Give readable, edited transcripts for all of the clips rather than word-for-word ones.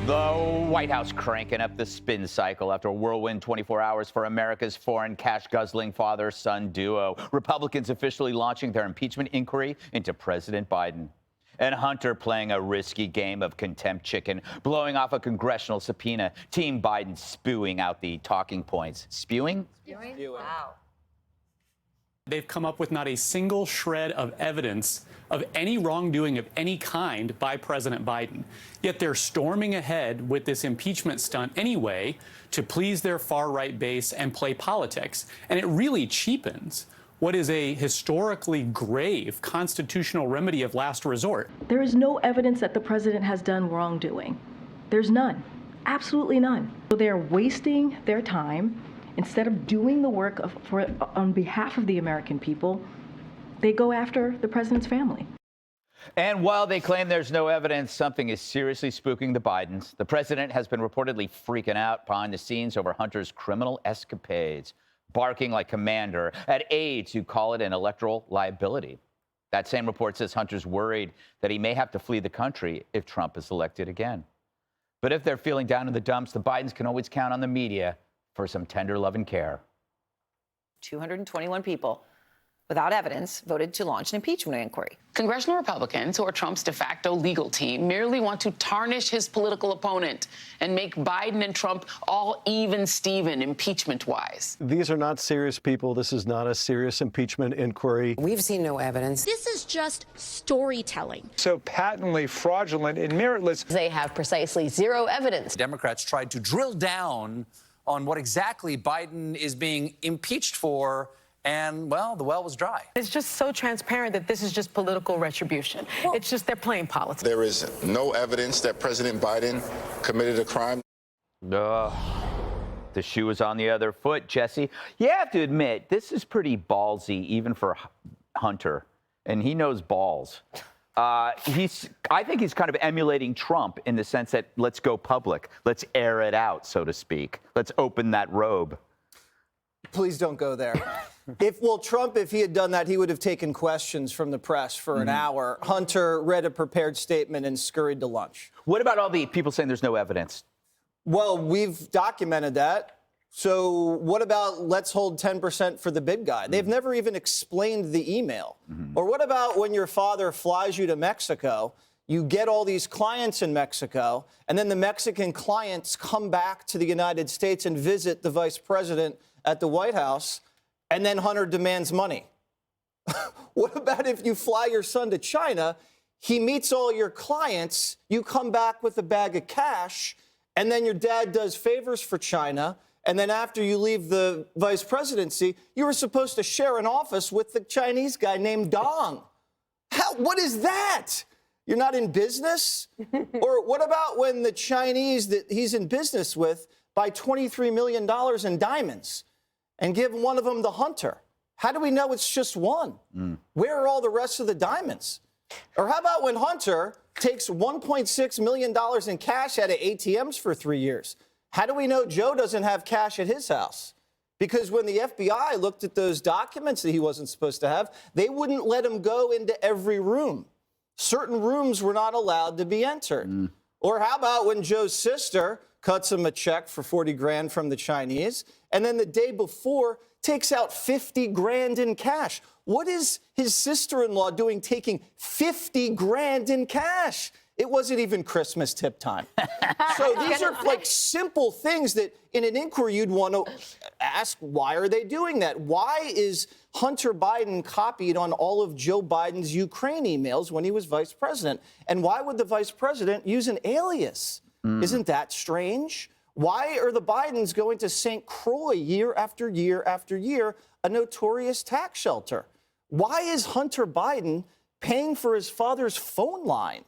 The White House cranking up the spin cycle after a whirlwind 24 hours for America's foreign cash-guzzling father-son duo. Republicans officially launching their impeachment inquiry into President Biden. And Hunter playing a risky game of contempt chicken, blowing off a congressional subpoena. Team Biden spewing out the talking points. Spewing? Spewing? Wow. They've come up with not a single shred of evidence of any wrongdoing of any kind by President Biden. Yet they're storming ahead with this impeachment stunt anyway to please their far-right base and play politics. And it really cheapens what is a historically grave constitutional remedy of last resort. There is no evidence that the president has done wrongdoing. There's none. Absolutely none. So they're wasting their time. Instead of doing the work on behalf of the American people, they go after the president's family. And while they claim there's no evidence, something is seriously spooking the Bidens. The president has been reportedly freaking out behind the scenes over Hunter's criminal escapades, barking like commander at aides who call it an electoral liability. That same report says Hunter's worried that he may have to flee the country if Trump is elected again. But if they're feeling down in the dumps, the Bidens can always count on the media for some tender love and care. 221 people, without evidence, voted to launch an impeachment inquiry. Congressional Republicans, who are Trump's de facto legal team, merely want to tarnish his political opponent and make Biden and Trump all even Steven impeachment-wise. These are not serious people. This is not a serious impeachment inquiry. We've seen no evidence. This is just storytelling. So patently fraudulent and meritless. They have precisely zero evidence. Democrats tried to drill down on what exactly Biden is being impeached for, and, well, the well was dry. It's just so transparent that this is just political retribution. Well, it's just they're playing politics. There is no evidence that President Biden committed a crime. The shoe is on the other foot, Jesse. You have to admit, this is pretty ballsy, even for Hunter, and he knows balls. I think he's kind of emulating Trump in the sense that let's go public. Let's air it out, so to speak. Let's open that robe. Please don't go there. Trump, if he had done that, he would have taken questions from the press for an hour. Hunter read a prepared statement and scurried to lunch. What about all the people saying there's no evidence? Well, we've documented that. So what about let's hold 10% for the big guy? They've never even explained the email. Or what about when your father flies you to Mexico, you get all these clients in Mexico, and then the Mexican clients come back to the United States and visit the vice president at the White House, and then Hunter demands money? What about if you fly your son to China, he meets all your clients, you come back with a bag of cash, and then your dad does favors for China, and then after you leave the vice presidency, you were supposed to share an office with the Chinese guy named Dong. What is that? You're not in business? Or what about when the Chinese that he's in business with buy $23 million in diamonds and give one of them to Hunter? How do we know it's just one? Where are all the rest of the diamonds? Or how about when Hunter takes $1.6 million in cash out of ATMs for 3 years? How do we know Joe doesn't have cash at his house? Because when the FBI looked at those documents that he wasn't supposed to have, they wouldn't let him go into every room. Certain rooms were not allowed to be entered. Or how about when Joe's sister cuts him a check for 40 grand from the Chinese, and then the day before takes out 50 grand in cash? What is his sister-in-law doing taking 50 grand in cash? It wasn't even Christmas tip time. So these are like simple things that in an inquiry you'd want to ask, why are they doing that? Why is Hunter Biden copied on all of Joe Biden's Ukraine emails when he was vice president? And why would the vice president use an alias? Isn't that strange? Why are the Bidens going to St. Croix year after year after year, a notorious tax shelter? Why is Hunter Biden paying for his father's phone line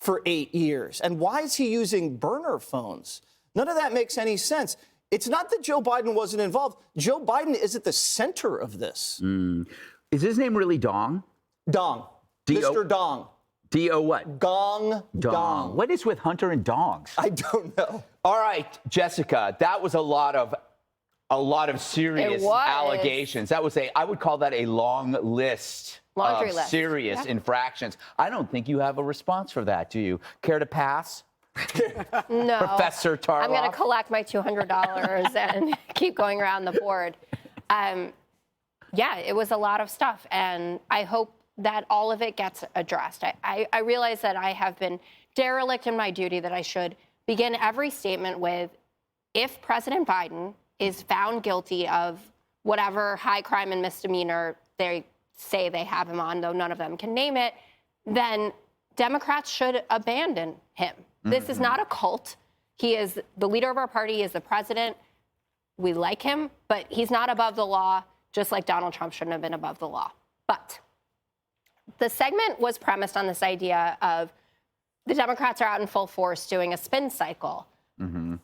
for 8 years? And why is he using burner phones? None of that makes any sense. It's not that Joe Biden wasn't involved. Joe Biden is at the center of this. Is his name really Dong? Dong. Mr. Dong. D-O what? Gong Dong. What is with Hunter and dongs? I don't know. All right, Jessica, that was a lot of serious allegations. That was I would call that a long list. Laundry of list. Serious infractions. I don't think you have a response for that, do you? Care to pass? No. Professor Tarloff? I'm going to collect my $200 and keep going around the board. Yeah, it was a lot of stuff, and I hope that all of it gets addressed. I realize that I have been derelict in my duty, that I should begin every statement with, if President Biden is found guilty of whatever high crime and misdemeanor they say they have him on, though none of them can name it, then Democrats should abandon him. This is not a cult. He is the leader of our party, he is the president. We like him, but he's not above the law, just like Donald Trump shouldn't have been above the law. But the segment was premised on this idea of the Democrats are out in full force doing a spin cycle.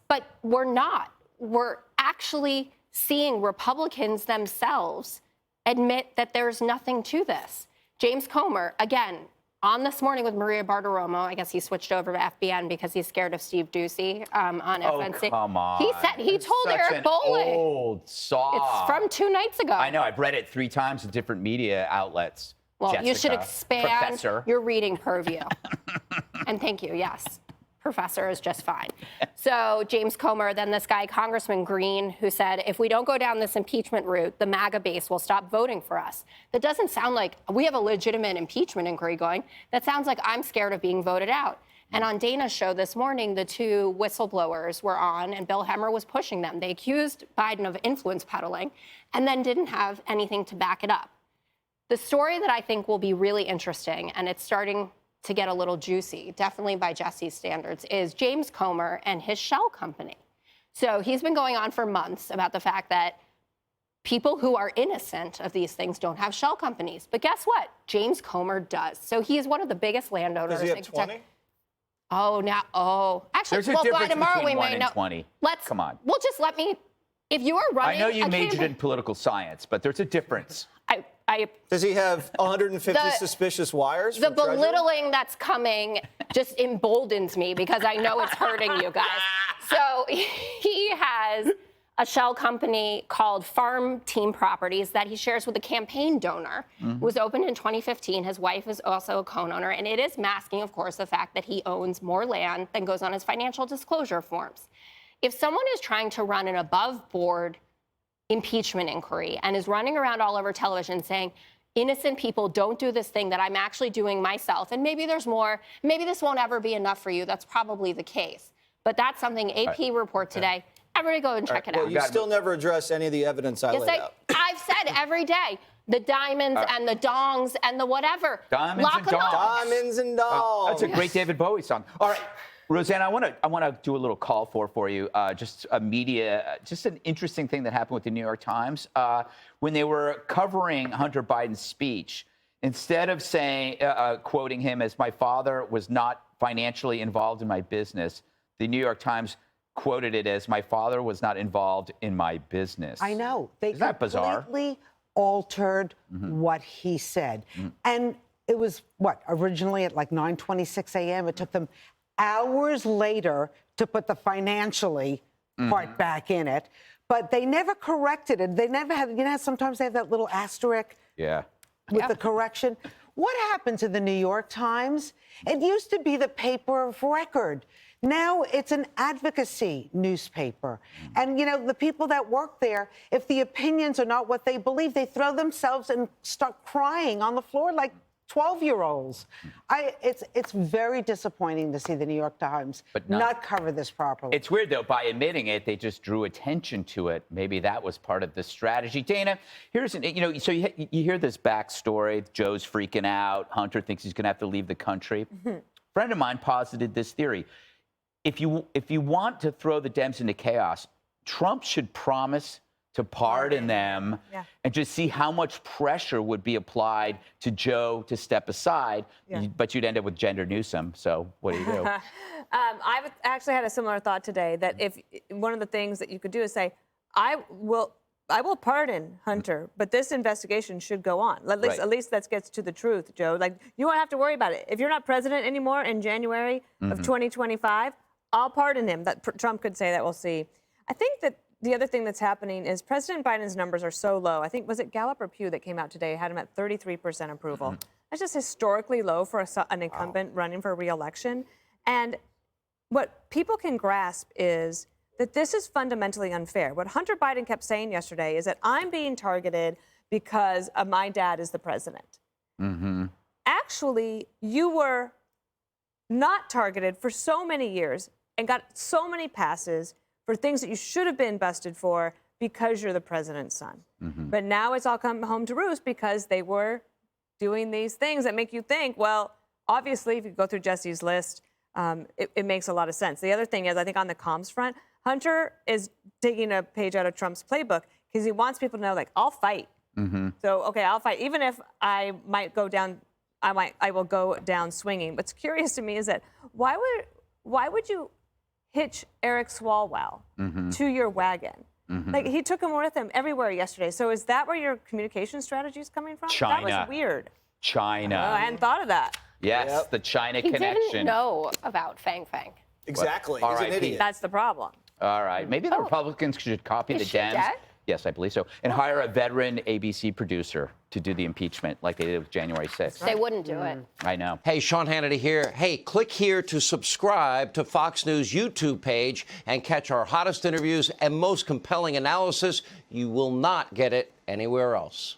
But we're not. We're actually seeing Republicans themselves admit that there's nothing to this. James Comer, again, on This Morning with Maria Bartiromo, I guess he switched over to FBN because he's scared of Steve Ducey on FNC. Come on. He told Eric Bolling. Old saw. It's from 2 nights ago. I know. I've read it 3 times in different media outlets. Well, Jessica, you should expand Professor. your reading purview. And thank you, yes. Professor is just fine. So James Comer, then this guy, Congressman Green, who said, if we don't go down this impeachment route, the MAGA base will stop voting for us. That doesn't sound like we have a legitimate impeachment inquiry going. That sounds like I'm scared of being voted out. And on Dana's show this morning, the 2 whistleblowers were on, and Bill Hemmer was pushing them. They accused Biden of influence peddling and then didn't have anything to back it up. The story that I think will be really interesting, and it's starting to get a little juicy, definitely by Jesse's standards, is James Comer and his shell company. So he's been going on for months about the fact that people who are innocent of these things don't have shell companies. But guess what? James Comer does. So he is one of the biggest landowners. Does he have 20? Actually, There's a well, by difference tomorrow between we 1 may and know. 20. Come on. Well, just let me. If you are running, I know you majored campaign, in political science, but there's a difference. Does he have 150 suspicious wires? The belittling that's coming just emboldens me because I know it's hurting you guys. So he has a shell company called Farm Team Properties that he shares with a campaign donor. It was opened in 2015. His wife is also a co-owner, and it is masking, of course, the fact that he owns more land than goes on his financial disclosure forms. If someone is trying to run an above-board impeachment inquiry and is running around all over television saying, innocent people don't do this thing that I'm actually doing myself, and maybe there's more, maybe this won't ever be enough for you, that's probably the case. But that's something AP report today. Everybody go and check it out. Well, you still never address any of the evidence I laid out. I've said every day, the diamonds and the dongs and the whatever. Diamonds Lock and them dongs. up. Diamonds and dongs. That's a great David Bowie song. All right. Roseanne, I want to do a little call for you. Just an interesting thing that happened with the New York Times when they were covering Hunter Biden's speech. Instead of saying, quoting him as "my father was not financially involved in my business," the New York Times quoted it as "my father was not involved in my business." I know. They Isn't that bizarre? completely altered what he said, and it was originally at like 9:26 a.m. It took them hours later to put the financially part back in it, but they never corrected it. They never had, sometimes they have that little asterisk with the correction. What happened to the New York Times? It used to be the paper of record. Now it's an advocacy newspaper. And, the people that work there, if the opinions are not what they believe, they throw themselves and start crying on the floor like 12-year-olds. It's very disappointing to see the New York Times not cover this properly. It's weird, though. By admitting it, they just drew attention to it. Maybe that was part of the strategy. Dana, here's so you hear this backstory. Joe's freaking out. Hunter thinks he's going to have to leave the country. A friend of mine posited this theory. If you want to throw the Dems into chaos, Trump should promise to pardon them and just see how much pressure would be applied to Joe to step aside. But you'd end up with Gender Newsom. So what do you do? I've actually had a similar thought today that if one of the things that you could do is say, I will pardon Hunter, but this investigation should go on. At least that gets to the truth, Joe. Like, you won't have to worry about it. If you're not president anymore in January of 2025, I'll pardon him. That Trump could say that. We'll see. I think that the other thing that's happening is President Biden's numbers are so low. I think, was it Gallup or Pew that came out today, had him at 33% approval. That's just historically low for an incumbent running for re-election. And what people can grasp is that this is fundamentally unfair. What Hunter Biden kept saying yesterday is that I'm being targeted because my dad is the president. Mm-hmm. Actually, you were not targeted for so many years and got so many passes for things that you should have been busted for because you're the president's son. Mm-hmm. But now it's all come home to roost because they were doing these things that make you think, well, obviously, if you go through Jesse's list, it makes a lot of sense. The other thing is, I think on the comms front, Hunter is taking a page out of Trump's playbook because he wants people to know, like, I'll fight. Mm-hmm. So, okay, I'll fight. Even if I might go down, I will go down swinging. What's curious to me is that why would you hitch Eric Swalwell to your wagon? Mm-hmm. Like, he took him with him everywhere yesterday. So is that where your communication strategy is coming from? China. That was weird. China. Oh, I hadn't thought of that. Yes, the China He connection. didn't know about Fang Fang. Exactly. All He's right, an idiot. That's the problem. All right. Maybe the Republicans should copy Is the she Dems. dead? Yes, I believe so. And hire a veteran ABC producer to do the impeachment like they did with January 6th. They wouldn't do it. I know. Hey, Sean Hannity here. Hey, click here to subscribe to Fox News YouTube page and catch our hottest interviews and most compelling analysis. You will not get it anywhere else.